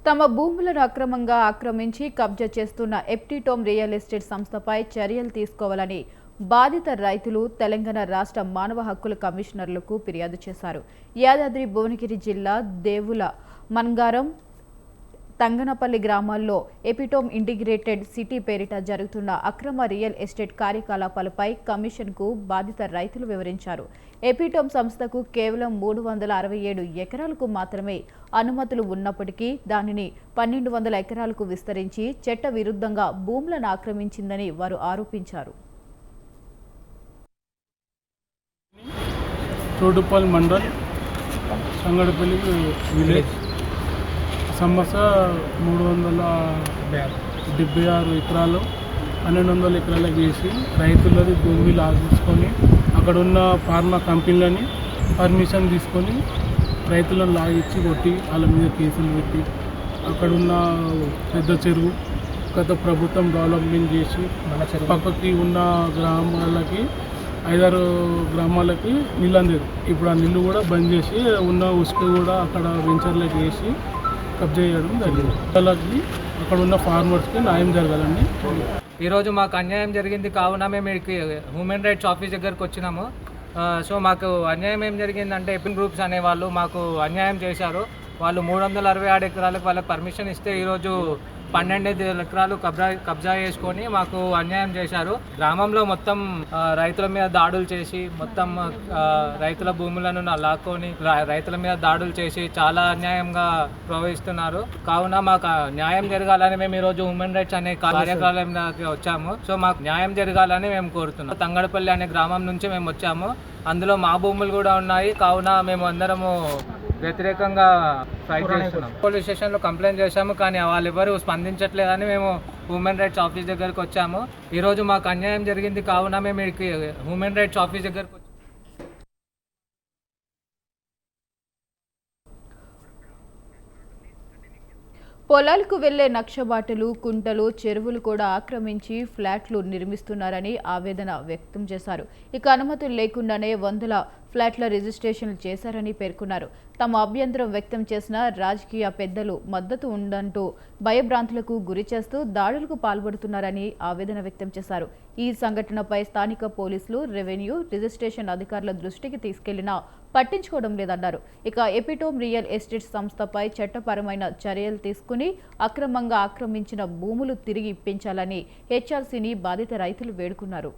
తమ భూములను అక్రమంగా ఆక్రమించి కబ్జా చేస్తున్న ఎప్టిటోమ్ రియల్ ఎస్టేట్ సంస్థపై చర్యలు తీసుకోవాలని బాధిత రైతులు తెలంగాణ రాష్ట్ర మానవ హక్కుల కమిషనర్లకు ఫిర్యాదు చేశారు. యాదాద్రి భువనగిరి జిల్లా దేవుల మన్గారం తంగనపల్లి గ్రామాల్లో ఎపిటోమ్ ఇంటిగ్రేటెడ్ సిటీ పేరిట జరుగుతున్న అక్రమ రియల్ ఎస్టేట్ కార్యకలాపాలపై కమిషన్కు బాధిత రైతులు వివరించారు. ఎపిటోమ్ సంస్థకు కేవలం 367 ఎకరాలకు మాత్రమే అనుమతులు ఉన్నప్పటికీ దానిని 1200 ఎకరాలకు విస్తరించి చట్ట విరుద్ధంగా భూములను ఆక్రమించిందని వారు ఆరోపించారు. చోటుపల్లి మండల్ సంగడపల్లి విలేజ్ సమస్య 376 ఎకరాలు 1200 ఎకరాలకు వేసి రైతులది భూమి లాగించుకొని అక్కడ ఉన్న ఫార్మా కంపెనీలని పర్మిషన్ తీసుకొని రైతులను లాగించి కొట్టి వాళ్ళ మీద కేసులు పెట్టి అక్కడున్న పెద్ద చెరువు గత ప్రభుత్వం డెవలప్మెంట్ చేసి పక్కకి ఉన్న గ్రామాలకి 5-6 గ్రామాలకి నీళ్ళు అందేది. ఇప్పుడు ఆ నీళ్ళు కూడా బంద్ చేసి ఉన్న ఉసుకు కూడా అక్కడ వెంచర్లకు వేసి కబ్జా చేయడం జరిగింది. వాళ్ళకి అక్కడ ఉన్న ఫార్మర్స్కి న్యాయం జరగాలండి. ఈరోజు మాకు అన్యాయం జరిగింది కావున మేము హ్యూమన్ రైట్స్ ఆఫీస్ దగ్గరకు వచ్చినాము. సో మాకు అన్యాయం ఏం జరిగిందంటే ఎపిన్ గ్రూప్స్ అనే వాళ్ళు మాకు అన్యాయం చేశారు. వాళ్ళు 367 ఎకరాలకు వాళ్ళకి పర్మిషన్ ఇస్తే ఈరోజు 12 ఎకరాలు కబ్జా చేసుకొని మాకు అన్యాయం చేశారు. గ్రామంలో మొత్తం రైతుల మీద దాడులు చేసి మొత్తం రైతుల భూములను లాక్కొని రైతుల మీద దాడులు చేసి చాలా అన్యాయంగా ప్రవహిస్తున్నారు. కావున మాకు న్యాయం జరగాలని మేము ఈరోజు హ్యూమన్ రైట్స్ అనే కార్యక్రమానికి వచ్చాము. సో మాకు న్యాయం జరగాలని మేము కోరుతున్నాం. తంగడపల్లి అనే గ్రామం నుంచి మేము వచ్చాము. అందులో మా భూములు కూడా ఉన్నాయి. కావున మేము అందరము వ్యతిరేకంగా ఫైట్ చేస్తున్నాం. పోలీస్ స్టేషన్లో కంప్లైంట్ చేశాము, కానీ వాళ్ళు ఎవరు స్పందించట్లేదని మేము హ్యూమన్ రైట్స్ ఆఫీస్ దగ్గరకు వచ్చాము. ఈరోజు మాకు అన్యాయం జరిగింది కావున మేము హ్యూమన్ రైట్స్ ఆఫీస్ దగ్గరకు వచ్చాము. పొలాలకు వెళ్లే నక్షబాటలు, కుంటలు, చెరువులు కూడా ఆక్రమించి ఫ్లాట్లు నిర్మిస్తున్నారని ఆవేదన వ్యక్తం చేశారు. ఇక అనుమతులు లేకుండానే 100 ఫ్లాట్ల రిజిస్ట్రేషన్లు చేశారని పేర్కొన్నారు. తమ అభ్యంతరం వ్యక్తం చేసిన రాజకీయ పెద్దలు మద్దతు ఉందంటూ భయభ్రాంతులకు గురి చేస్తూ దాడులకు పాల్పడుతున్నారని ఆవేదన వ్యక్తం చేశారు. ఈ సంఘటనపై స్థానిక పోలీసులు, రెవెన్యూ, రిజిస్ట్రేషన్ అధికారుల దృష్టికి తీసుకెళ్లినా పట్టించుకోవడం లేదన్నారు. ఇక ఎపిటోమ్ రియల్ ఎస్టేట్ సంస్థపై చట్టపరమైన చర్యలు తీసుకుని అక్రమంగా ఆక్రమించిన భూములు తిరిగి ఇప్పించాలని హెచ్ఆర్సీని బాధిత రైతులు వేడుకున్నారు.